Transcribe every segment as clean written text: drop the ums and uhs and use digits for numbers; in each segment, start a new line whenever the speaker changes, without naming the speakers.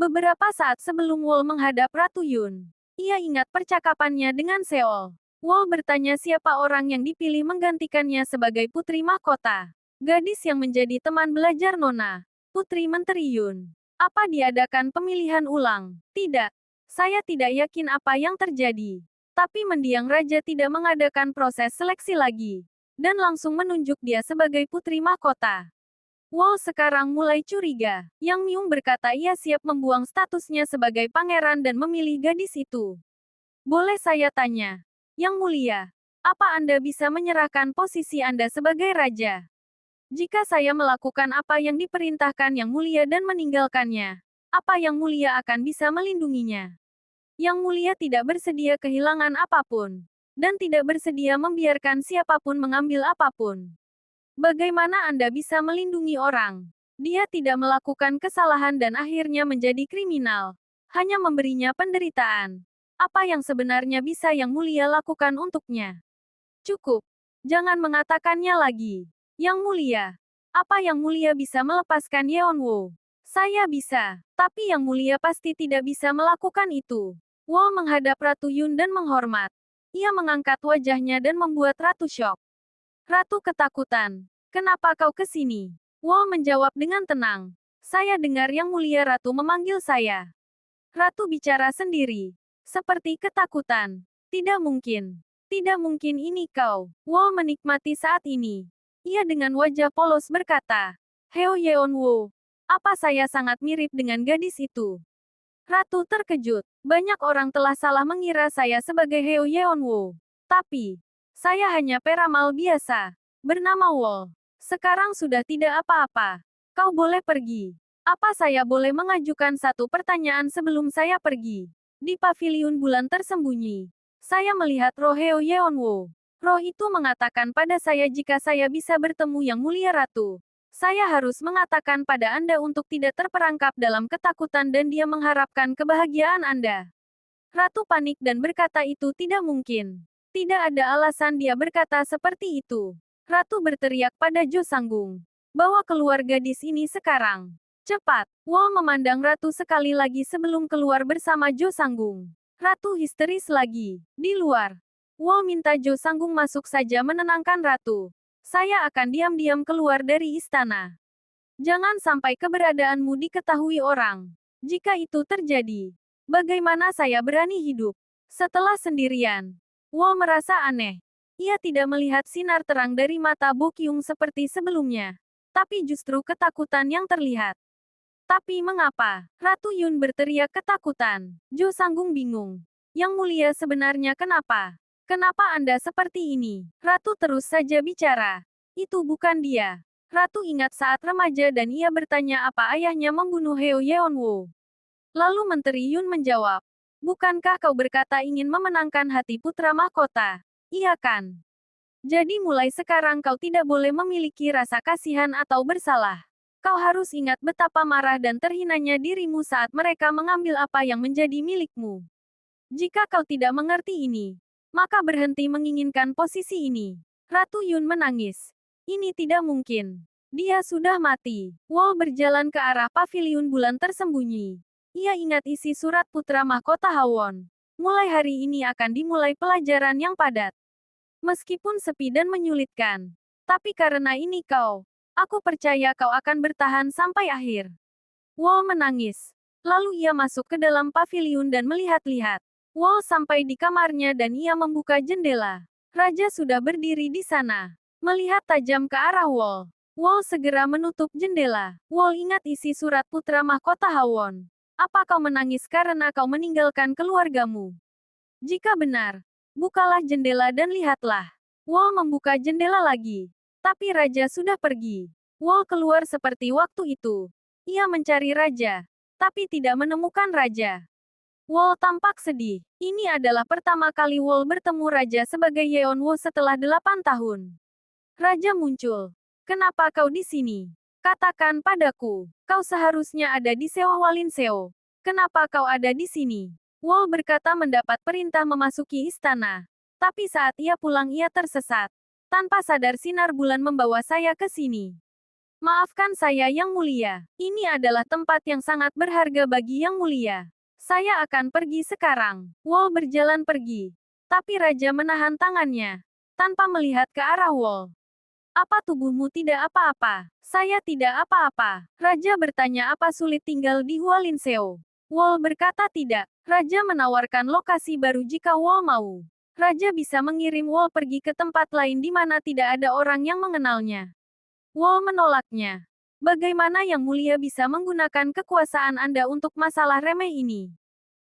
Beberapa saat sebelum Wol menghadap Ratu Yun, ia ingat percakapannya dengan Seol. Wol bertanya siapa orang yang dipilih menggantikannya sebagai putri mahkota. Gadis yang menjadi teman belajar Nona, Putri Menteri Yun. Apa diadakan pemilihan ulang? Tidak. Saya tidak yakin apa yang terjadi. Tapi mendiang raja tidak mengadakan proses seleksi lagi. Dan langsung menunjuk dia sebagai putri mahkota. Wol sekarang mulai curiga. Yang Myung berkata ia siap membuang statusnya sebagai pangeran dan memilih gadis itu. Boleh saya tanya? Yang mulia, apa Anda bisa menyerahkan posisi Anda sebagai raja? Jika saya melakukan apa yang diperintahkan Yang Mulia dan meninggalkannya, apa Yang Mulia akan bisa melindunginya? Yang Mulia tidak bersedia kehilangan apapun, dan tidak bersedia membiarkan siapapun mengambil apapun. Bagaimana Anda bisa melindungi orang? Dia tidak melakukan kesalahan dan akhirnya menjadi kriminal. Hanya memberinya penderitaan. Apa yang sebenarnya bisa Yang Mulia lakukan untuknya? Cukup. Jangan mengatakannya lagi. Yang Mulia. Apa Yang Mulia bisa melepaskan Yeonwoo? Saya bisa. Tapi Yang Mulia pasti tidak bisa melakukan itu. Wol menghadap Ratu Yun dan menghormat. Ia mengangkat wajahnya dan membuat Ratu syok. Ratu ketakutan. Kenapa kau ke sini? Wol menjawab dengan tenang. Saya dengar Yang Mulia Ratu memanggil saya. Ratu bicara sendiri. Seperti ketakutan. Tidak mungkin. Tidak mungkin ini kau. Wol menikmati saat ini. Ia dengan wajah polos berkata. Heo Yeonwoo. Apa saya sangat mirip dengan gadis itu? Ratu terkejut. Banyak orang telah salah mengira saya sebagai Heo Yeonwoo. Tapi, saya hanya peramal biasa. Bernama Wol. Sekarang sudah tidak apa-apa. Kau boleh pergi. Apa saya boleh mengajukan satu pertanyaan sebelum saya pergi? Di paviliun bulan tersembunyi, saya melihat roh Heo Yeonwoo. Roh itu mengatakan pada saya jika saya bisa bertemu Yang Mulia Ratu. Saya harus mengatakan pada Anda untuk tidak terperangkap dalam ketakutan dan dia mengharapkan kebahagiaan Anda. Ratu panik dan berkata itu tidak mungkin. Tidak ada alasan dia berkata seperti itu. Ratu berteriak pada Jo Sanggung. Bawa keluar gadis ini sekarang. Cepat. Wol memandang Ratu sekali lagi sebelum keluar bersama Jo Sanggung. Ratu histeris lagi. Di luar. Wol minta Jo Sanggung masuk saja menenangkan Ratu. Saya akan diam-diam keluar dari istana. Jangan sampai keberadaanmu diketahui orang. Jika itu terjadi, bagaimana saya berani hidup? Setelah sendirian, Wol merasa aneh. Ia tidak melihat sinar terang dari mata Bo Kyung seperti sebelumnya. Tapi justru ketakutan yang terlihat. Tapi mengapa? Ratu Yun berteriak ketakutan. Jo Sanggung bingung. Yang Mulia sebenarnya kenapa? Kenapa Anda seperti ini? Ratu terus saja bicara. Itu bukan dia. Ratu ingat saat remaja dan ia bertanya apa ayahnya membunuh Heo Yeonwoo. Lalu Menteri Yun menjawab. Bukankah kau berkata ingin memenangkan hati putra mahkota? Iya kan? Jadi mulai sekarang kau tidak boleh memiliki rasa kasihan atau bersalah. Kau harus ingat betapa marah dan terhinanya dirimu saat mereka mengambil apa yang menjadi milikmu. Jika kau tidak mengerti ini, maka berhenti menginginkan posisi ini. Ratu Yun menangis. Ini tidak mungkin. Dia sudah mati. Wol berjalan ke arah paviliun bulan tersembunyi. Ia ingat isi surat putra mahkota Hawon. Mulai hari ini akan dimulai pelajaran yang padat. Meskipun sepi dan menyulitkan. Tapi karena ini aku percaya kau akan bertahan sampai akhir. Wol menangis. Lalu ia masuk ke dalam paviliun dan melihat-lihat. Wol sampai di kamarnya dan ia membuka jendela. Raja sudah berdiri di sana. Melihat tajam ke arah Wol. Wol segera menutup jendela. Wol ingat isi surat putra mahkota Hawon. Apa kau menangis karena kau meninggalkan keluargamu? Jika benar, bukalah jendela dan lihatlah. Wol membuka jendela lagi. Tapi raja sudah pergi. Wol keluar seperti waktu itu. Ia mencari raja. Tapi tidak menemukan raja. Wol tampak sedih. Ini adalah pertama kali Wol bertemu raja sebagai Yeonwoo setelah 8 tahun. Raja muncul. Kenapa kau di sini? Katakan padaku. Kau seharusnya ada di Seowalin Seo. Kenapa kau ada di sini? Wol berkata mendapat perintah memasuki istana. Tapi saat ia pulang ia tersesat. Tanpa sadar sinar bulan membawa saya ke sini. Maafkan saya Yang Mulia. Ini adalah tempat yang sangat berharga bagi Yang Mulia. Saya akan pergi sekarang. Wall berjalan pergi. Tapi Raja menahan tangannya. Tanpa melihat ke arah Wall. Apa tubuhmu tidak apa-apa? Saya tidak apa-apa. Raja bertanya apa sulit tinggal di Hualinseo. Wall berkata tidak. Raja menawarkan lokasi baru jika Wall mau. Raja bisa mengirim Wall pergi ke tempat lain di mana tidak ada orang yang mengenalnya. Wall menolaknya. Bagaimana Yang Mulia bisa menggunakan kekuasaan Anda untuk masalah remeh ini?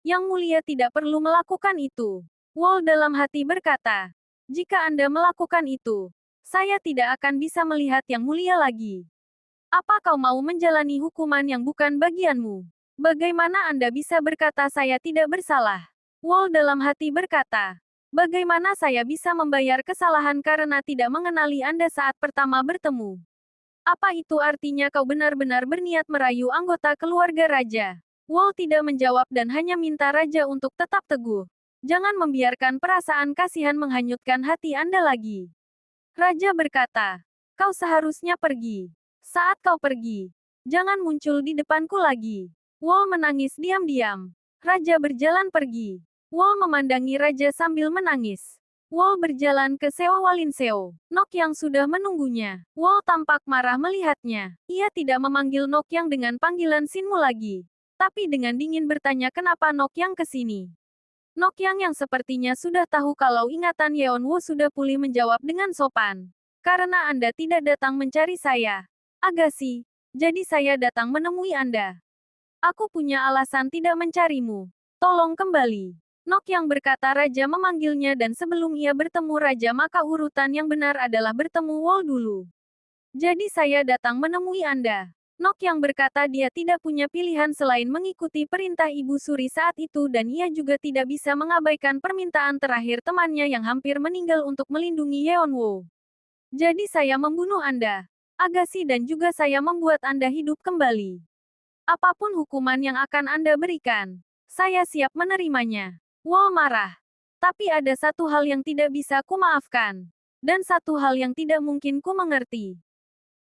Yang Mulia tidak perlu melakukan itu. Wall dalam hati berkata, jika Anda melakukan itu, saya tidak akan bisa melihat Yang Mulia lagi. Apa kau mau menjalani hukuman yang bukan bagianmu? Bagaimana Anda bisa berkata saya tidak bersalah? Wall dalam hati berkata, bagaimana saya bisa membayar kesalahan karena tidak mengenali Anda saat pertama bertemu? Apa itu artinya kau benar-benar berniat merayu anggota keluarga raja? Wall tidak menjawab dan hanya minta raja untuk tetap teguh. Jangan membiarkan perasaan kasihan menghanyutkan hati Anda lagi. Raja berkata, kau seharusnya pergi. Saat kau pergi, jangan muncul di depanku lagi. Wall menangis diam-diam. Raja berjalan pergi. Wall memandangi raja sambil menangis. Wall berjalan ke Seo Walinseo. Nok yang sudah menunggunya. Wall tampak marah melihatnya. Ia tidak memanggil Nok yang dengan panggilan Sinmu lagi. Tapi dengan dingin bertanya kenapa Nok yang kesini. Nok yang sepertinya sudah tahu kalau ingatan Yeon Woo sudah pulih menjawab dengan sopan. Karena Anda tidak datang mencari saya. Agassi, jadi saya datang menemui Anda. Aku punya alasan tidak mencarimu. Tolong kembali. Nok yang berkata raja memanggilnya dan sebelum ia bertemu raja maka urutan yang benar adalah bertemu Wall dulu. Jadi saya datang menemui Anda. Nok yang berkata dia tidak punya pilihan selain mengikuti perintah Ibu Suri saat itu dan ia juga tidak bisa mengabaikan permintaan terakhir temannya yang hampir meninggal untuk melindungi Yeonwoo. Jadi saya membunuh Anda. Agassi dan juga saya membuat Anda hidup kembali. Apapun hukuman yang akan Anda berikan, saya siap menerimanya. Wall marah. Tapi ada satu hal yang tidak bisa kumaafkan. Dan satu hal yang tidak mungkin ku mengerti.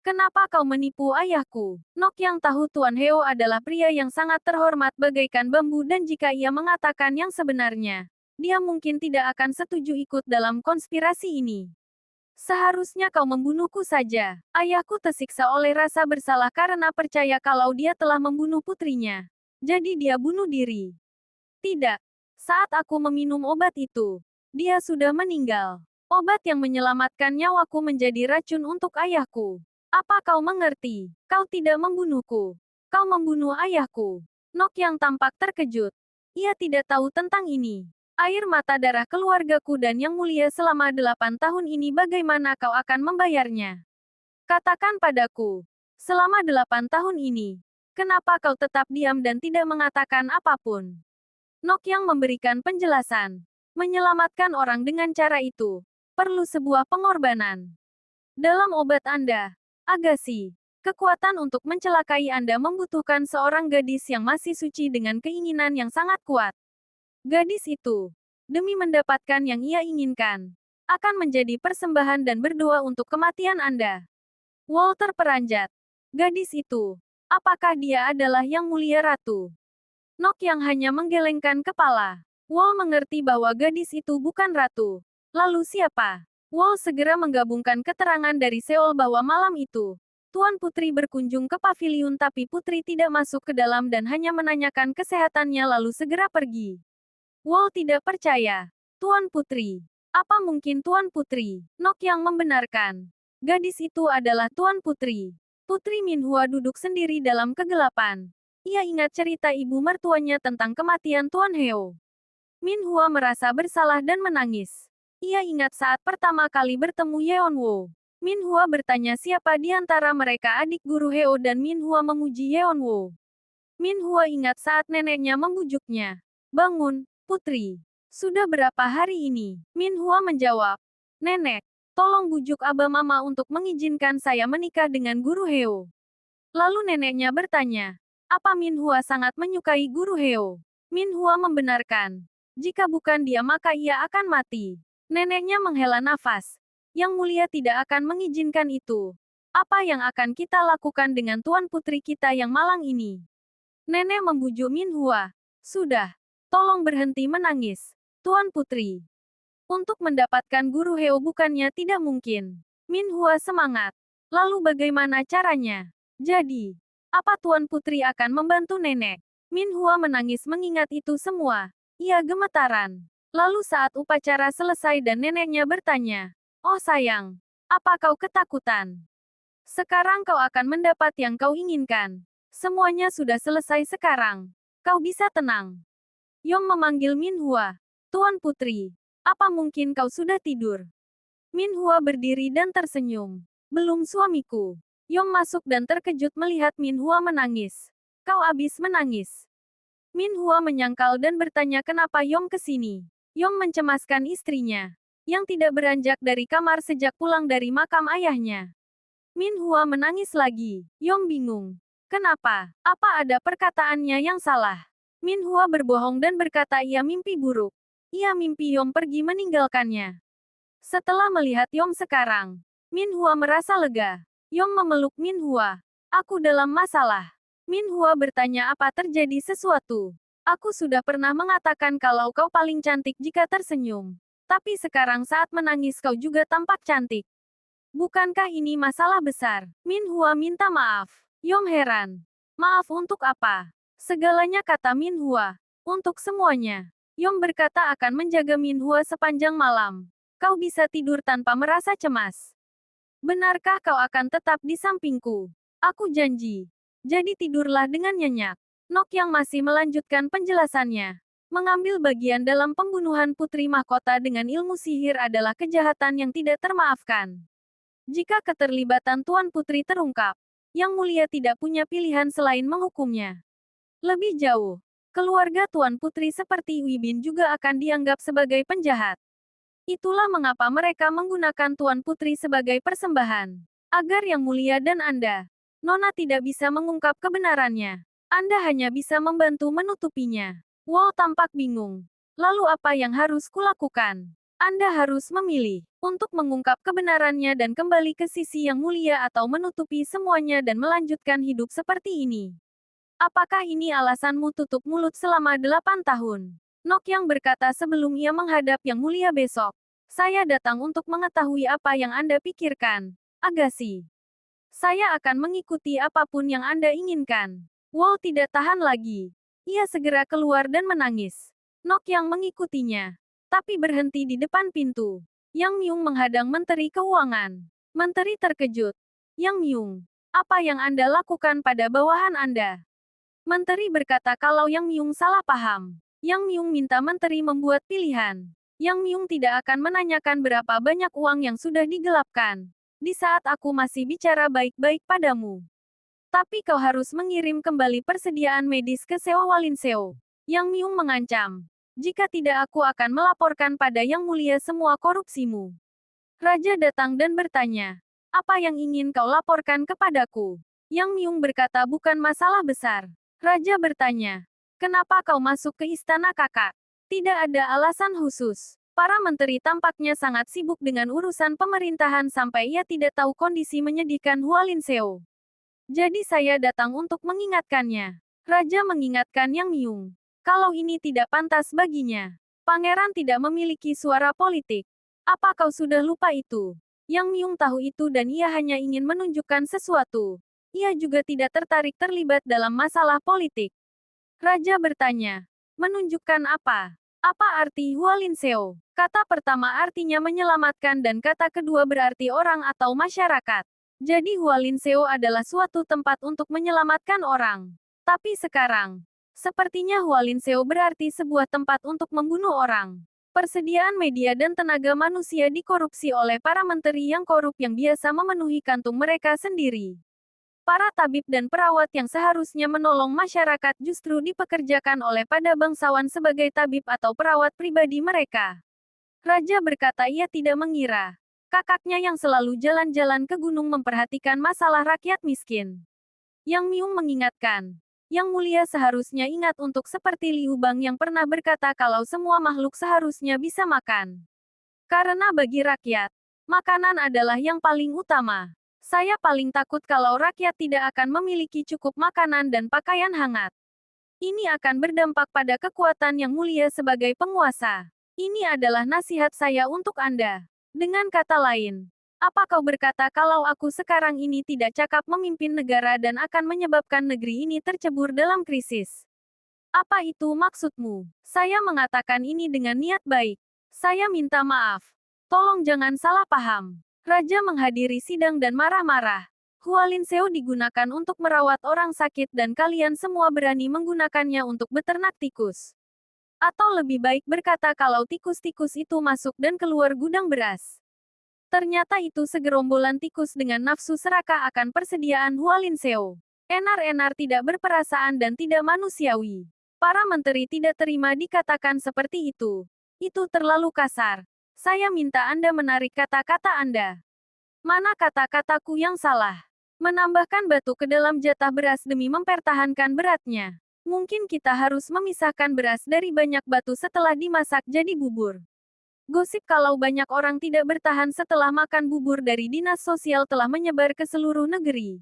Kenapa kau menipu ayahku? Nok yang tahu Tuan Heo adalah pria yang sangat terhormat bagaikan bambu dan jika ia mengatakan yang sebenarnya, dia mungkin tidak akan setuju ikut dalam konspirasi ini. Seharusnya kau membunuhku saja. Ayahku tersiksa oleh rasa bersalah karena percaya kalau dia telah membunuh putrinya. Jadi dia bunuh diri. Tidak. Saat aku meminum obat itu, dia sudah meninggal. Obat yang menyelamatkan nyawaku menjadi racun untuk ayahku. Apa kau mengerti? Kau tidak membunuhku. Kau membunuh ayahku. Nok yang tampak terkejut. Ia tidak tahu tentang ini. Air mata darah keluargaku dan Yang Mulia selama 8 tahun ini bagaimana kau akan membayarnya? Katakan padaku. Selama 8 tahun ini, kenapa kau tetap diam dan tidak mengatakan apapun? Nok yang memberikan penjelasan. Menyelamatkan orang dengan cara itu, perlu sebuah pengorbanan. Dalam obat Anda, Agassi, kekuatan untuk mencelakai Anda membutuhkan seorang gadis yang masih suci dengan keinginan yang sangat kuat. Gadis itu, demi mendapatkan yang ia inginkan, akan menjadi persembahan dan berdoa untuk kematian Anda. Walter peranjat. Gadis itu, apakah dia adalah Yang Mulia Ratu? Nok yang hanya menggelengkan kepala. Wall mengerti bahwa gadis itu bukan ratu. Lalu siapa? Wall segera menggabungkan keterangan dari Seol bahwa malam itu, Tuan Putri berkunjung ke paviliun tapi Putri tidak masuk ke dalam dan hanya menanyakan kesehatannya lalu segera pergi. Wall tidak percaya. Tuan Putri. Apa mungkin Tuan Putri? Nok yang membenarkan. Gadis itu adalah Tuan Putri. Putri Minhua duduk sendiri dalam kegelapan. Ia ingat cerita ibu mertuanya tentang kematian Tuan Heo. Minhua merasa bersalah dan menangis. Ia ingat saat pertama kali bertemu Yeonwoo. Minhua bertanya siapa di antara mereka adik guru Heo dan Minhua memuji Yeonwoo. Minhua ingat saat neneknya membujuknya. Bangun, putri. Sudah berapa hari ini? Minhua menjawab. Nenek, tolong bujuk Aba Mama untuk mengizinkan saya menikah dengan guru Heo. Lalu neneknya bertanya. Apa Minhua sangat menyukai guru Heo? Minhua membenarkan. Jika bukan dia maka ia akan mati. Neneknya menghela nafas. Yang Mulia tidak akan mengizinkan itu. Apa yang akan kita lakukan dengan Tuan Putri kita yang malang ini? Nenek membujuk Min Hua. Sudah, tolong berhenti menangis, Tuan Putri. Untuk mendapatkan guru Heo bukannya tidak mungkin. Min Hua semangat. Lalu bagaimana caranya? Jadi, apa Tuan Putri akan membantu nenek? Min Hua menangis mengingat itu semua. Ia gemetaran. Lalu saat upacara selesai dan neneknya bertanya, "Oh sayang, apa kau ketakutan? Sekarang kau akan mendapat yang kau inginkan. Semuanya sudah selesai sekarang. Kau bisa tenang." Yong memanggil Min Hua. "Tuan Putri, apa mungkin kau sudah tidur?" Min Hua berdiri dan tersenyum. "Belum suamiku." Yong masuk dan terkejut melihat Min Hua menangis. "Kau habis menangis?" Min Hua menyangkal dan bertanya kenapa Yong ke sini. Yong mencemaskan istrinya, yang tidak beranjak dari kamar sejak pulang dari makam ayahnya. Min Hua menangis lagi. Yong bingung. Kenapa? Apa ada perkataannya yang salah? Min Hua berbohong dan berkata ia mimpi buruk. Ia mimpi Yong pergi meninggalkannya. Setelah melihat Yong sekarang, Min Hua merasa lega. Yong memeluk Min Hua. "Aku dalam masalah." Min Hua bertanya apa terjadi sesuatu. "Aku sudah pernah mengatakan kalau kau paling cantik jika tersenyum. Tapi sekarang saat menangis kau juga tampak cantik. Bukankah ini masalah besar?" Min Hua minta maaf. Yong heran. "Maaf untuk apa?" "Segalanya," kata Min Hua. "Untuk semuanya." Yong berkata akan menjaga Min Hua sepanjang malam. "Kau bisa tidur tanpa merasa cemas. Benarkah kau akan tetap di sampingku?" "Aku janji." "Jadi tidurlah dengan nyenyak." Nok yang masih melanjutkan penjelasannya. Mengambil bagian dalam pembunuhan putri mahkota dengan ilmu sihir adalah kejahatan yang tidak termaafkan. Jika keterlibatan Tuan Putri terungkap, Yang Mulia tidak punya pilihan selain menghukumnya. Lebih jauh, keluarga Tuan Putri seperti Wi Bin juga akan dianggap sebagai penjahat. Itulah mengapa mereka menggunakan Tuan Putri sebagai persembahan. Agar Yang Mulia dan Anda, Nona tidak bisa mengungkap kebenarannya. Anda hanya bisa membantu menutupinya. Wall tampak bingung. Lalu apa yang harus kulakukan? Anda harus memilih untuk mengungkap kebenarannya dan kembali ke sisi Yang Mulia atau menutupi semuanya dan melanjutkan hidup seperti ini. Apakah ini alasanmu tutup mulut selama 8 tahun? Nok yang berkata sebelum ia menghadap Yang Mulia besok. "Saya datang untuk mengetahui apa yang Anda pikirkan, Agassi. Saya akan mengikuti apapun yang Anda inginkan." Wall tidak tahan lagi. Ia segera keluar dan menangis. Nok yang mengikutinya, tapi berhenti di depan pintu. Yang Myung menghadang Menteri Keuangan. Menteri terkejut. "Yang Myung, apa yang Anda lakukan pada bawahan Anda?" Menteri berkata kalau Yang Myung salah paham. Yang Myung minta Menteri membuat pilihan. Yang Myung tidak akan menanyakan berapa banyak uang yang sudah digelapkan. Di saat aku masih bicara baik-baik padamu. Tapi kau harus mengirim kembali persediaan medis ke Seo Walinseo. Yang Myung mengancam. "Jika tidak aku akan melaporkan pada Yang Mulia semua korupsimu." Raja datang dan bertanya. "Apa yang ingin kau laporkan kepadaku?" Yang Myung berkata bukan masalah besar. Raja bertanya. "Kenapa kau masuk ke istana kakak?" "Tidak ada alasan khusus." Para menteri tampaknya sangat sibuk dengan urusan pemerintahan sampai ia tidak tahu kondisi menyedihkan Hualinseo. "Jadi saya datang untuk mengingatkannya." Raja mengingatkan Yang Myung. Kalau ini tidak pantas baginya. Pangeran tidak memiliki suara politik. Apa kau sudah lupa itu? Yang Myung tahu itu dan ia hanya ingin menunjukkan sesuatu. Ia juga tidak tertarik terlibat dalam masalah politik. Raja bertanya. "Menunjukkan apa? Apa arti Hualinseo?" Kata pertama artinya menyelamatkan dan kata kedua berarti orang atau masyarakat. Jadi Hualinseo adalah suatu tempat untuk menyelamatkan orang. Tapi sekarang, sepertinya Hualinseo berarti sebuah tempat untuk membunuh orang. Persediaan media dan tenaga manusia dikorupsi oleh para menteri yang korup yang biasa memenuhi kantung mereka sendiri. Para tabib dan perawat yang seharusnya menolong masyarakat justru dipekerjakan oleh pada bangsawan sebagai tabib atau perawat pribadi mereka. Raja berkata ia tidak mengira. Kakaknya yang selalu jalan-jalan ke gunung memperhatikan masalah rakyat miskin. Yang Myung mengingatkan. Yang Mulia seharusnya ingat untuk seperti Liu Bang yang pernah berkata kalau semua makhluk seharusnya bisa makan. Karena bagi rakyat, makanan adalah yang paling utama. Saya paling takut kalau rakyat tidak akan memiliki cukup makanan dan pakaian hangat. Ini akan berdampak pada kekuatan yang mulia sebagai penguasa. Ini adalah nasihat saya untuk Anda. Dengan kata lain, apa kau berkata kalau aku sekarang ini tidak cakap memimpin negara dan akan menyebabkan negeri ini tercebur dalam krisis? Apa itu maksudmu? Saya mengatakan ini dengan niat baik. Saya minta maaf. Tolong jangan salah paham. Raja menghadiri sidang dan marah-marah. Hualinseo digunakan untuk merawat orang sakit dan kalian semua berani menggunakannya untuk beternak tikus. Atau lebih baik berkata kalau tikus-tikus itu masuk dan keluar gudang beras. Ternyata itu segerombolan tikus dengan nafsu serakah akan persediaan Hualinseo. Enar-enar tidak berperasaan dan tidak manusiawi. Para menteri tidak terima dikatakan seperti itu. Itu terlalu kasar. Saya minta Anda menarik kata-kata Anda. Mana kata-kataku yang salah? Menambahkan batu ke dalam jatah beras demi mempertahankan beratnya. Mungkin kita harus memisahkan beras dari banyak batu setelah dimasak jadi bubur. Gosip kalau banyak orang tidak bertahan setelah makan bubur dari dinas sosial telah menyebar ke seluruh negeri.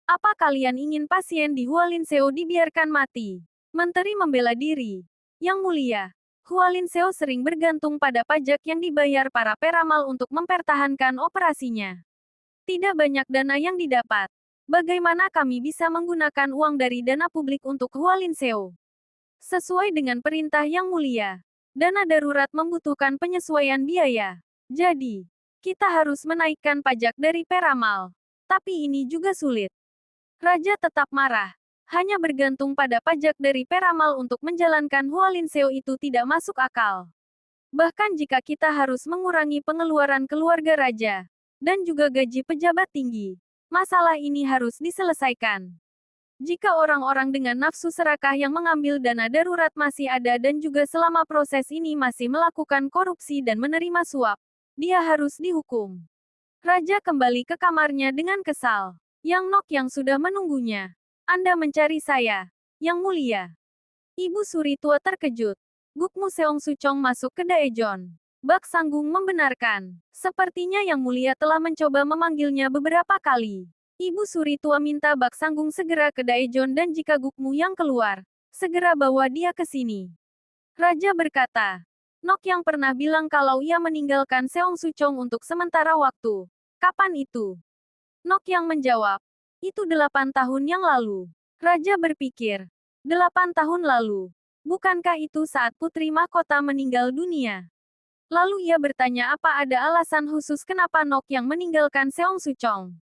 Apa kalian ingin pasien di Hualinseo dibiarkan mati? Menteri membela diri. Yang mulia, Hualinseo sering bergantung pada pajak yang dibayar para peramal untuk mempertahankan operasinya. Tidak banyak dana yang didapat. Bagaimana kami bisa menggunakan uang dari dana publik untuk Hualinseo? Sesuai dengan perintah yang mulia, dana darurat membutuhkan penyesuaian biaya. Jadi, kita harus menaikkan pajak dari peramal. Tapi ini juga sulit. Raja tetap marah. Hanya bergantung pada pajak dari peramal untuk menjalankan Hualinseo itu tidak masuk akal. Bahkan jika kita harus mengurangi pengeluaran keluarga raja, dan juga gaji pejabat tinggi, masalah ini harus diselesaikan. Jika orang-orang dengan nafsu serakah yang mengambil dana darurat masih ada dan juga selama proses ini masih melakukan korupsi dan menerima suap, dia harus dihukum. Raja kembali ke kamarnya dengan kesal. Yang Nok yang sudah menunggunya. Anda mencari saya, Yang Mulia. Ibu Suri tua terkejut. Gukmu Seong Sucong masuk ke Daejeon. Bak Sanggung membenarkan. Sepertinya Yang Mulia telah mencoba memanggilnya beberapa kali. Ibu Suri tua minta Bak Sanggung segera ke Daejeon dan jika Gukmu yang keluar, segera bawa dia ke sini. Raja berkata. Nok yang pernah bilang kalau ia meninggalkan Seong Sucong untuk sementara waktu. Kapan itu? Nok yang menjawab. Itu 8 tahun yang lalu. Raja berpikir. 8 tahun lalu. Bukankah itu saat Putri Mahkota meninggal dunia? Lalu ia bertanya apa ada alasan khusus kenapa Nok yang meninggalkan Seong Sucong.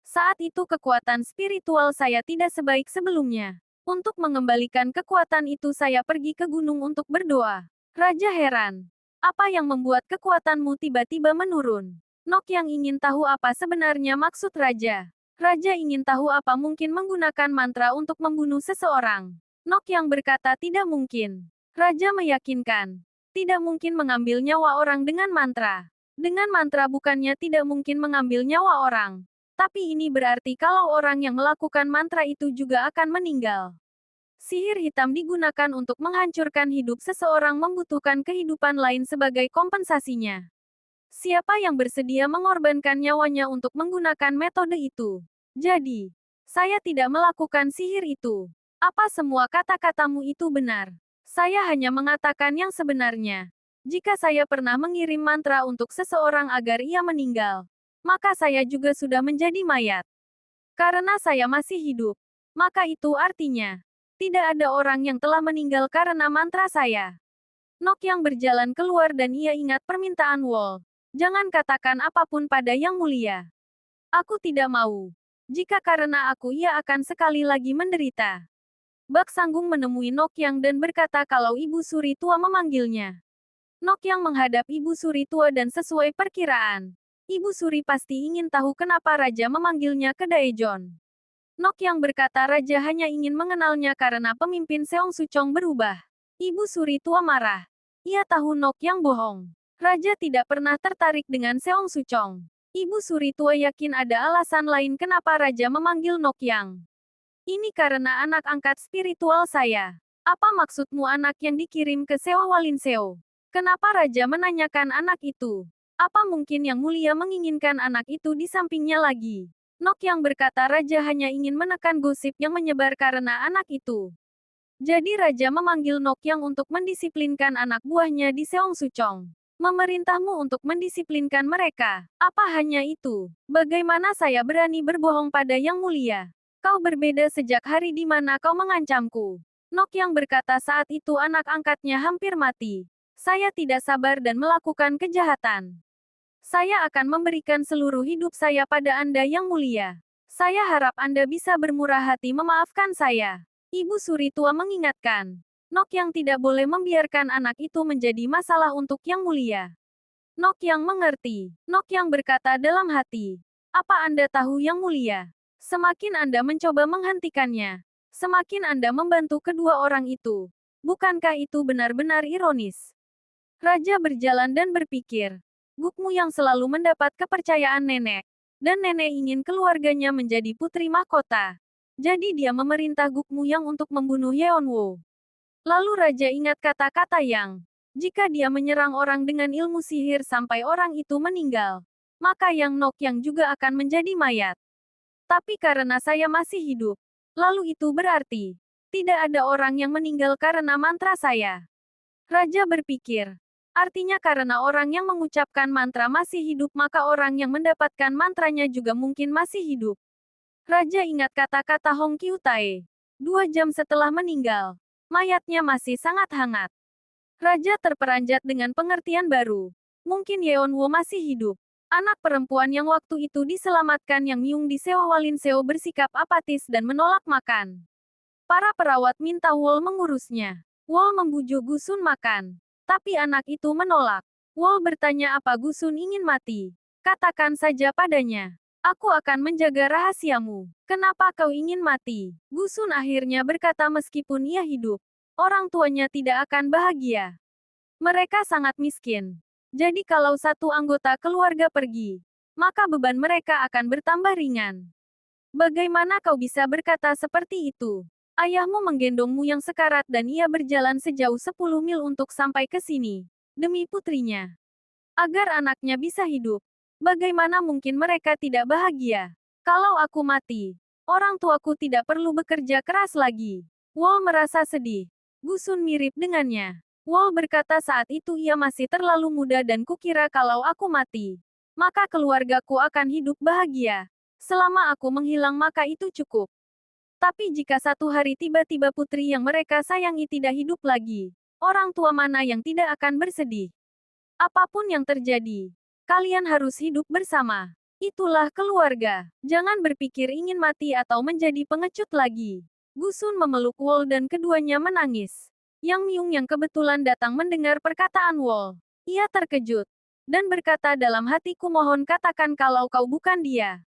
Saat itu kekuatan spiritual saya tidak sebaik sebelumnya. Untuk mengembalikan kekuatan itu saya pergi ke gunung untuk berdoa. Raja heran. Apa yang membuat kekuatanmu tiba-tiba menurun? Nok yang ingin tahu apa sebenarnya maksud Raja. Raja ingin tahu apa mungkin menggunakan mantra untuk membunuh seseorang. Nok yang berkata tidak mungkin. Raja meyakinkan. Tidak mungkin mengambil nyawa orang dengan mantra. Dengan mantra bukannya tidak mungkin mengambil nyawa orang. Tapi ini berarti kalau orang yang melakukan mantra itu juga akan meninggal. Sihir hitam digunakan untuk menghancurkan hidup seseorang membutuhkan kehidupan lain sebagai kompensasinya. Siapa yang bersedia mengorbankan nyawanya untuk menggunakan metode itu? Jadi, saya tidak melakukan sihir itu. Apa semua kata-katamu itu benar? Saya hanya mengatakan yang sebenarnya. Jika saya pernah mengirim mantra untuk seseorang agar ia meninggal, maka saya juga sudah menjadi mayat. Karena saya masih hidup, maka itu artinya, tidak ada orang yang telah meninggal karena mantra saya. Nok yang berjalan keluar dan ia ingat permintaan Wol. Jangan katakan apapun pada Yang Mulia. Aku tidak mau. Jika karena aku ia akan sekali lagi menderita. Bak Sanggung menemui Nok Yang dan berkata kalau Ibu Suri tua memanggilnya. Nok Yang menghadap Ibu Suri tua dan sesuai perkiraan. Ibu Suri pasti ingin tahu kenapa Raja memanggilnya ke Daejeon. Nok Yang berkata Raja hanya ingin mengenalnya karena pemimpin Seong Sucong berubah. Ibu Suri tua marah. Ia tahu Nok Yang bohong. Raja tidak pernah tertarik dengan Seong Sucong. Ibu Suri tua yakin ada alasan lain kenapa Raja memanggil Nok Yang. Ini karena anak angkat spiritual saya. Apa maksudmu anak yang dikirim ke Sewa Walinseo? Kenapa Raja menanyakan anak itu? Apa mungkin Yang Mulia menginginkan anak itu di sampingnya lagi? Nok yang berkata raja hanya ingin menekan gosip yang menyebar karena anak itu. Jadi raja memanggil Nok Yang untuk mendisiplinkan anak buahnya di Seong Suchong. Memerintahmu untuk mendisiplinkan mereka. Apa hanya itu? Bagaimana saya berani berbohong pada Yang Mulia? Kau berbeda sejak hari di mana kau mengancamku. Nok Yang berkata saat itu anak angkatnya hampir mati. Saya tidak sabar dan melakukan kejahatan. Saya akan memberikan seluruh hidup saya pada Anda Yang Mulia. Saya harap Anda bisa bermurah hati memaafkan saya. Ibu Suri tua mengingatkan. Nok Yang tidak boleh membiarkan anak itu menjadi masalah untuk Yang Mulia. Nok Yang mengerti. Nok Yang berkata dalam hati. Apa Anda tahu Yang Mulia? Semakin Anda mencoba menghentikannya, semakin Anda membantu kedua orang itu. Bukankah itu benar-benar ironis? Raja berjalan dan berpikir. Gukmu yang selalu mendapat kepercayaan nenek. Dan nenek ingin keluarganya menjadi putri mahkota. Jadi dia memerintah Gukmu Yang untuk membunuh Yeonwoo. Lalu Raja ingat kata-kata Yang. Jika dia menyerang orang dengan ilmu sihir sampai orang itu meninggal, maka Yang Nok Yang juga akan menjadi mayat. Tapi karena saya masih hidup, lalu itu berarti, tidak ada orang yang meninggal karena mantra saya. Raja berpikir, artinya karena orang yang mengucapkan mantra masih hidup maka orang yang mendapatkan mantranya juga mungkin masih hidup. Raja ingat kata-kata Hong Qiu-tae. 2 jam setelah meninggal, mayatnya masih sangat hangat. Raja terperanjat dengan pengertian baru. Mungkin Yeonwoo masih hidup. Anak perempuan yang waktu itu diselamatkan Yang Myung di Seo Walin Seo bersikap apatis dan menolak makan. Para perawat minta Wol mengurusnya. Wol membujuk Gusun makan. Tapi anak itu menolak. Wol bertanya apa Gusun ingin mati. Katakan saja padanya. Aku akan menjaga rahasiamu. Kenapa kau ingin mati? Gusun akhirnya berkata meskipun ia hidup, orang tuanya tidak akan bahagia. Mereka sangat miskin. Jadi kalau satu anggota keluarga pergi, maka beban mereka akan bertambah ringan. Bagaimana kau bisa berkata seperti itu? Ayahmu menggendongmu yang sekarat dan ia berjalan sejauh 10 mil untuk sampai ke sini. Demi putrinya. Agar anaknya bisa hidup. Bagaimana mungkin mereka tidak bahagia? Kalau aku mati, orang tuaku tidak perlu bekerja keras lagi. Wol merasa sedih. Gusun mirip dengannya. Wol berkata saat itu ia masih terlalu muda dan kukira kalau aku mati, maka keluargaku akan hidup bahagia. Selama aku menghilang maka itu cukup. Tapi jika satu hari tiba-tiba putri yang mereka sayangi tidak hidup lagi, orang tua mana yang tidak akan bersedih? Apapun yang terjadi, kalian harus hidup bersama. Itulah keluarga. Jangan berpikir ingin mati atau menjadi pengecut lagi. Gusun memeluk Wol dan keduanya menangis. Yang Myung yang kebetulan datang mendengar perkataan Wol. Ia terkejut. Dan berkata dalam hatiku mohon katakan kalau kau bukan dia.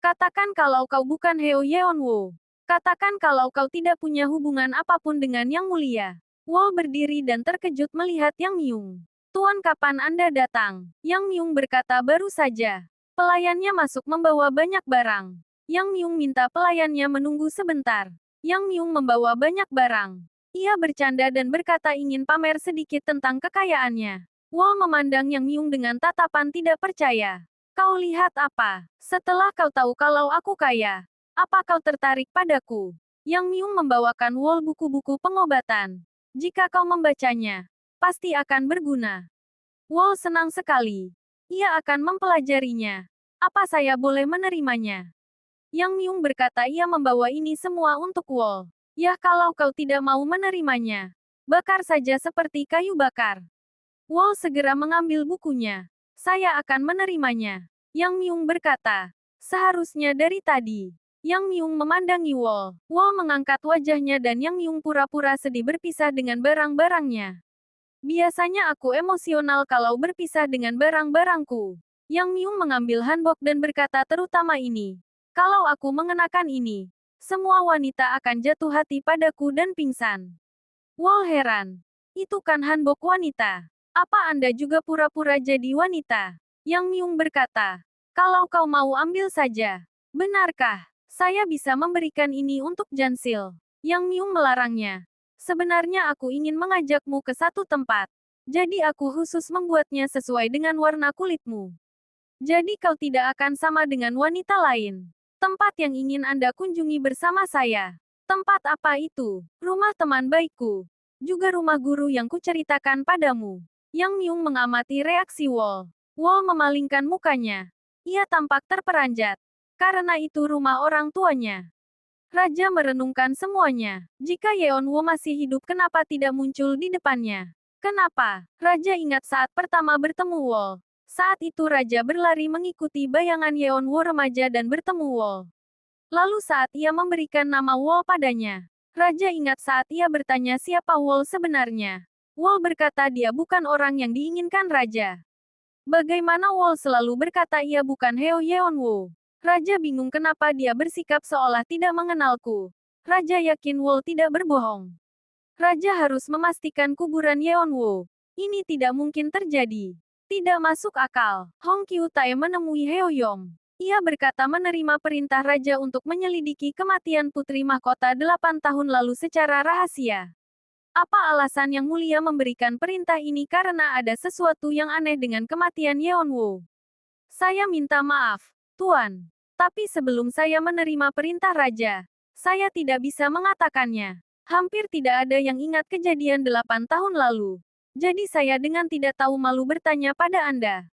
Katakan kalau kau bukan Heo Yeonwoo. Katakan kalau kau tidak punya hubungan apapun dengan Yang Mulia. Wol berdiri dan terkejut melihat Yang Myung. Tuan kapan Anda datang? Yang Myung berkata baru saja. Pelayannya masuk membawa banyak barang. Yang Myung minta pelayannya menunggu sebentar. Yang Myung membawa banyak barang. Ia bercanda dan berkata ingin pamer sedikit tentang kekayaannya. Wol memandang Yang Myung dengan tatapan tidak percaya. Kau lihat apa? Setelah kau tahu kalau aku kaya, apa kau tertarik padaku? Yang Myung membawakan Wol buku-buku pengobatan. Jika kau membacanya, pasti akan berguna. Wol senang sekali. Ia akan mempelajarinya. Apa saya boleh menerimanya? Yang Myung berkata ia membawa ini semua untuk Wol. Ya kalau kau tidak mau menerimanya, bakar saja seperti kayu bakar. Wol segera mengambil bukunya. Saya akan menerimanya. Yang Myung berkata. Seharusnya dari tadi. Yang Myung memandangi Wol. Wol mengangkat wajahnya dan Yang Myung pura-pura sedih berpisah dengan barang-barangnya. Biasanya aku emosional kalau berpisah dengan barang-barangku. Yang Myung mengambil hanbok dan berkata terutama ini. Kalau aku mengenakan ini, semua wanita akan jatuh hati padaku dan pingsan. Wol heran. Itu kan hanbok wanita. Apa Anda juga pura-pura jadi wanita? Yang Myung berkata. Kalau kau mau ambil saja. Benarkah? Saya bisa memberikan ini untuk Jansil. Yang Myung melarangnya. Sebenarnya aku ingin mengajakmu ke satu tempat. Jadi aku khusus membuatnya sesuai dengan warna kulitmu. Jadi kau tidak akan sama dengan wanita lain. Tempat yang ingin Anda kunjungi bersama saya. Tempat apa itu? Rumah teman baikku. Juga rumah guru yang kuceritakan padamu. Yang Myung mengamati reaksi Wol. Wol memalingkan mukanya. Ia tampak terperanjat. Karena itu rumah orang tuanya. Raja merenungkan semuanya. Jika Yeon Woo masih hidup, kenapa tidak muncul di depannya? Kenapa? Raja ingat saat pertama bertemu Wol. Saat itu Raja berlari mengikuti bayangan Yeon Woo remaja dan bertemu Wol. Lalu saat ia memberikan nama Wol padanya, Raja ingat saat ia bertanya siapa Wol sebenarnya. Wol berkata dia bukan orang yang diinginkan Raja. Bagaimana Wol selalu berkata ia bukan Heo Yeon Woo? Raja bingung kenapa dia bersikap seolah tidak mengenalku. Raja yakin Wol tidak berbohong. Raja harus memastikan kuburan Yeon Woo. Ini tidak mungkin terjadi. Tidak masuk akal. Hong Kyu Tae menemui Heo Yong. Ia berkata menerima perintah Raja untuk menyelidiki kematian Putri Mahkota 8 tahun lalu secara rahasia. Apa alasan Yang Mulia memberikan perintah ini? Karena ada sesuatu yang aneh dengan kematian Yeon Woo. Saya minta maaf, Tuan. Tapi sebelum saya menerima perintah Raja, saya tidak bisa mengatakannya. Hampir tidak ada yang ingat kejadian 8 tahun lalu. Jadi saya dengan tidak tahu malu bertanya pada Anda.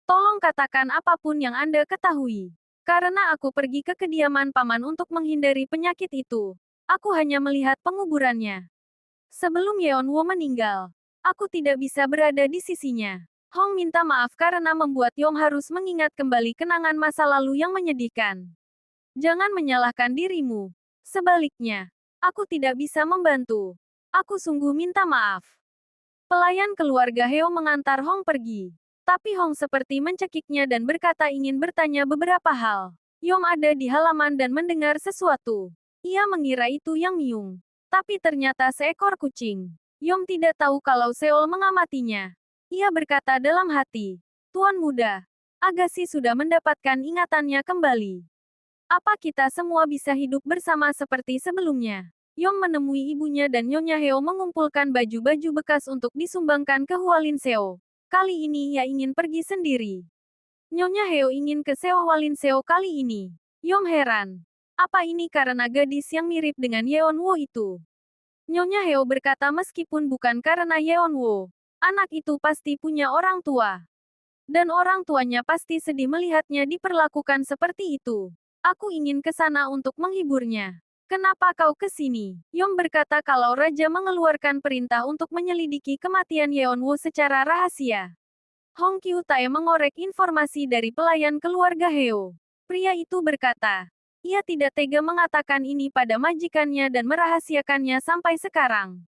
Tolong katakan apapun yang Anda ketahui. Karena aku pergi ke kediaman paman untuk menghindari penyakit itu. Aku hanya melihat penguburannya. Sebelum Yeon Woo meninggal, aku tidak bisa berada di sisinya. Hong minta maaf karena membuat Yong harus mengingat kembali kenangan masa lalu yang menyedihkan. Jangan menyalahkan dirimu. Sebaliknya, aku tidak bisa membantu. Aku sungguh minta maaf. Pelayan keluarga Heo mengantar Hong pergi. Tapi Hong seperti mencekiknya dan berkata ingin bertanya beberapa hal. Yong ada di halaman dan mendengar sesuatu. Ia mengira itu Yang Myung. Tapi ternyata seekor kucing. Yong tidak tahu kalau Seol mengamatinya. Ia berkata dalam hati, Tuan muda, Agassi sudah mendapatkan ingatannya kembali. Apa kita semua bisa hidup bersama seperti sebelumnya? Yong menemui ibunya dan Nyonya Heo mengumpulkan baju-baju bekas untuk disumbangkan ke Hualin Seo. Kali ini ia ingin pergi sendiri. Nyonya Heo ingin ke Seo Hualin Seo kali ini. Yong heran. Apa ini karena gadis yang mirip dengan Yeon Woo itu? Nyonya Heo berkata meskipun bukan karena Yeon Woo. Anak itu pasti punya orang tua. Dan orang tuanya pasti sedih melihatnya diperlakukan seperti itu. Aku ingin ke sana untuk menghiburnya. Kenapa kau ke sini? Yong berkata kalau Raja mengeluarkan perintah untuk menyelidiki kematian Yeon Woo secara rahasia. Hong Kyu Tae mengorek informasi dari pelayan keluarga Heo. Pria itu berkata, ia tidak tega mengatakan ini pada majikannya dan merahasiakannya sampai sekarang.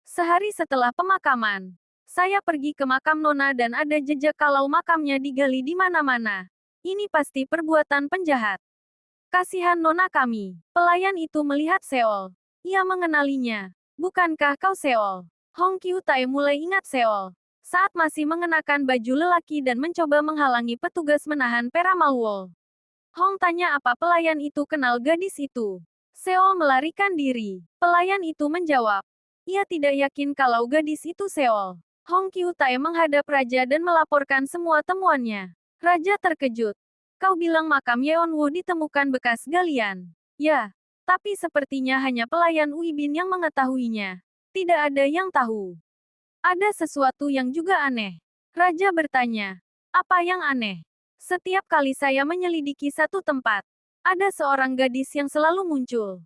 Sehari setelah pemakaman, saya pergi ke makam Nona dan ada jejak kalau makamnya digali di mana-mana. Ini pasti perbuatan penjahat. Kasihan Nona kami. Pelayan itu melihat Seol. Ia mengenalinya. Bukankah kau Seol? Hong Kyu Tae mulai ingat Seol. Saat masih mengenakan baju lelaki dan mencoba menghalangi petugas menahan peramal Wol. Hong tanya apa pelayan itu kenal gadis itu. Seol melarikan diri. Pelayan itu menjawab. Ia tidak yakin kalau gadis itu Seol. Hong Kyu Tae menghadap Raja dan melaporkan semua temuannya. Raja terkejut. Kau bilang makam Yeon Woo ditemukan bekas galian. Ya, tapi sepertinya hanya pelayan Ui Bin yang mengetahuinya. Tidak ada yang tahu. Ada sesuatu yang juga aneh. Raja bertanya. Apa yang aneh? Setiap kali saya menyelidiki satu tempat, ada seorang gadis yang selalu muncul.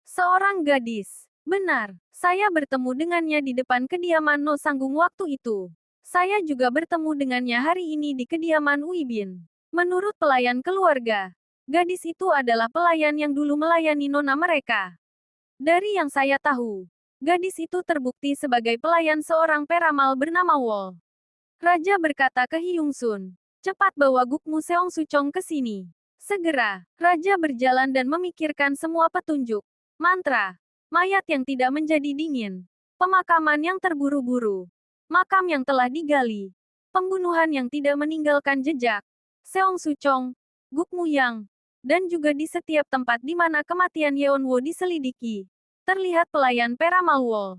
Seorang gadis. Benar, saya bertemu dengannya di depan kediaman No Sanggung waktu itu. Saya juga bertemu dengannya hari ini di kediaman Ui Bin. Menurut pelayan keluarga, gadis itu adalah pelayan yang dulu melayani nona mereka. Dari yang saya tahu, gadis itu terbukti sebagai pelayan seorang peramal bernama Wol. Raja berkata ke Hyung Sun, cepat bawa Gukmu Seong Suchong ke sini. Segera, Raja berjalan dan memikirkan semua petunjuk. Mantra. Mayat yang tidak menjadi dingin. Pemakaman yang terburu-buru. Makam yang telah digali. Pembunuhan yang tidak meninggalkan jejak. Seong Suchong, Gukmu Yang, dan juga di setiap tempat di mana kematian Yeon Woo diselidiki. Terlihat pelayan peramal Wol.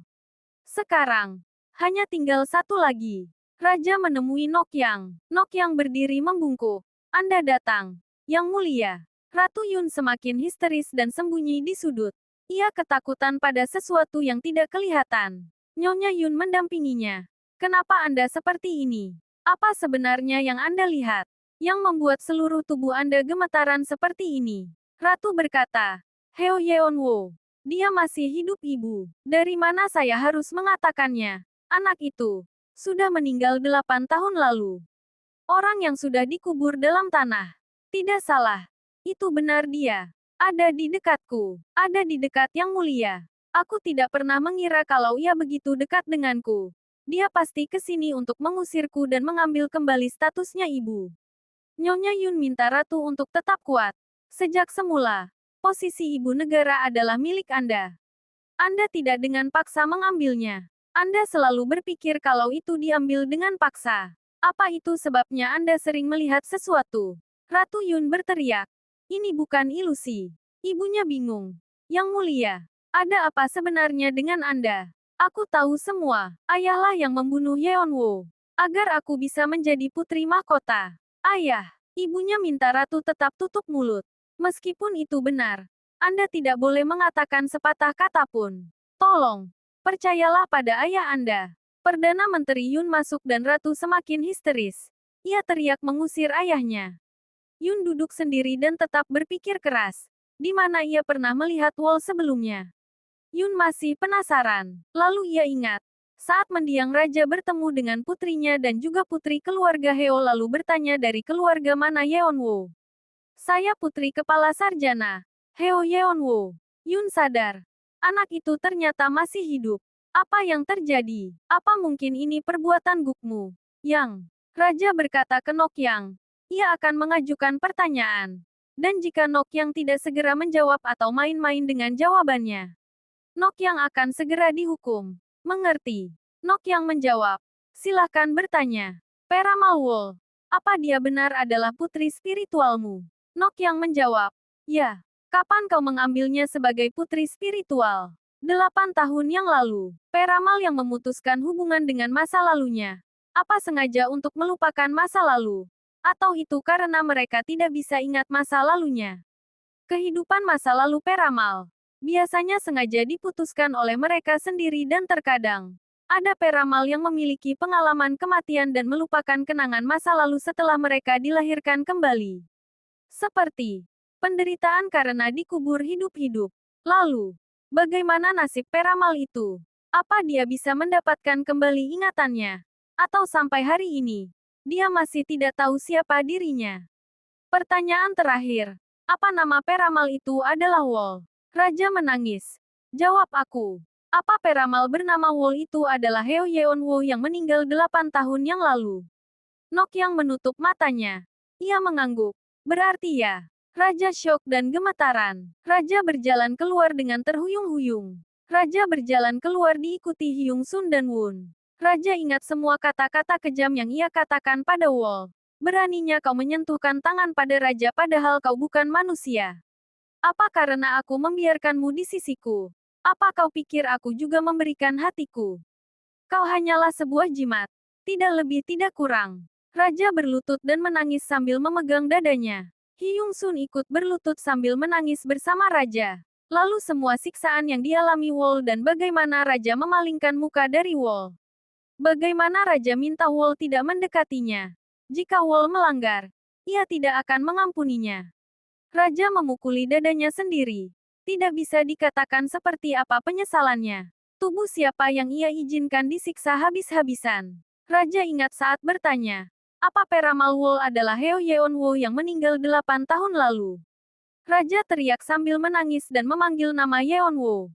Sekarang, hanya tinggal satu lagi. Raja menemui Nok Yang. Nok Yang berdiri membungkuk. Anda datang, Yang Mulia. Ratu Yun semakin histeris dan sembunyi di sudut. Ia ketakutan pada sesuatu yang tidak kelihatan. Nyonya Yun mendampinginya. Kenapa Anda seperti ini? Apa sebenarnya yang Anda lihat? Yang membuat seluruh tubuh Anda gemetaran seperti ini? Ratu berkata, Heo Yeonwo. Dia masih hidup ibu. Dari mana saya harus mengatakannya? Anak itu sudah meninggal 8 tahun lalu. Orang yang sudah dikubur dalam tanah. Tidak salah. Itu benar dia. Ada di dekatku. Ada di dekat Yang Mulia. Aku tidak pernah mengira kalau ia begitu dekat denganku. Dia pasti ke sini untuk mengusirku dan mengambil kembali statusnya ibu. Nyonya Yun minta ratu untuk tetap kuat. Sejak semula, posisi ibu negara adalah milik Anda. Anda tidak dengan paksa mengambilnya. Anda selalu berpikir kalau itu diambil dengan paksa. Apa itu sebabnya Anda sering melihat sesuatu? Ratu Yun berteriak. Ini bukan ilusi. Ibunya bingung. Yang Mulia, ada apa sebenarnya dengan Anda? Aku tahu semua. Ayahlah yang membunuh Yeonwo. Agar aku bisa menjadi putri mahkota. Ayah, ibunya minta ratu tetap tutup mulut. Meskipun itu benar, Anda tidak boleh mengatakan sepatah kata pun. Tolong, percayalah pada ayah Anda. Perdana Menteri Yun masuk dan ratu semakin histeris. Ia teriak mengusir ayahnya. Yun duduk sendiri dan tetap berpikir keras. Di mana ia pernah melihat Wol sebelumnya. Yun masih penasaran. Lalu ia ingat. Saat mendiang raja bertemu dengan putrinya dan juga putri keluarga Heo lalu bertanya dari keluarga mana Yeonwo. Saya putri kepala sarjana. Heo Yeonwo. Yun sadar. Anak itu ternyata masih hidup. Apa yang terjadi? Apa mungkin ini perbuatan gukmu? Yang raja berkata ke Nokyang. Ia akan mengajukan pertanyaan. Dan jika Nokyang tidak segera menjawab atau main-main dengan jawabannya, Nokyang akan segera dihukum. Mengerti? Nokyang menjawab. Silahkan bertanya. Peramal Wol. Apa dia benar adalah putri spiritualmu? Nokyang menjawab. Ya. Kapan kau mengambilnya sebagai putri spiritual? 8 tahun yang lalu. Peramal yang memutuskan hubungan dengan masa lalunya. Apa sengaja untuk melupakan masa lalu? Atau itu karena mereka tidak bisa ingat masa lalunya? Kehidupan masa lalu Peramal biasanya sengaja diputuskan oleh mereka sendiri dan terkadang ada Peramal yang memiliki pengalaman kematian dan melupakan kenangan masa lalu setelah mereka dilahirkan kembali. Seperti penderitaan karena dikubur hidup-hidup. Lalu, bagaimana nasib Peramal itu? Apa dia bisa mendapatkan kembali ingatannya? Atau sampai hari ini, dia masih tidak tahu siapa dirinya? Pertanyaan terakhir. Apa nama Peramal itu adalah Wol? Raja menangis. Jawab aku. Apa Peramal bernama Wol itu adalah Heo Yeonwo yang meninggal 8 tahun yang lalu? Nokyang menutup matanya. Ia mengangguk. Berarti ya. Raja syok dan gemetaran. Raja berjalan keluar dengan terhuyung-huyung. Raja berjalan keluar diikuti Hyung Sun dan Won. Raja ingat semua kata-kata kejam yang ia katakan pada Wol. Beraninya kau menyentuhkan tangan pada raja padahal kau bukan manusia. Apa karena aku membiarkanmu di sisiku? Apa kau pikir aku juga memberikan hatiku? Kau hanyalah sebuah jimat. Tidak lebih tidak kurang. Raja berlutut dan menangis sambil memegang dadanya. Hyung Sun ikut berlutut sambil menangis bersama raja. Lalu semua siksaan yang dialami Wol dan bagaimana raja memalingkan muka dari Wol. Bagaimana raja minta Wol tidak mendekatinya. Jika Wol melanggar, ia tidak akan mengampuninya. Raja memukuli dadanya sendiri. Tidak bisa dikatakan seperti apa penyesalannya. Tubuh siapa yang ia izinkan disiksa habis-habisan. Raja ingat saat bertanya. Apa Peramal Wol adalah Heo Yeonwo yang meninggal 8 tahun lalu? Raja teriak sambil menangis dan memanggil nama Yeonwo.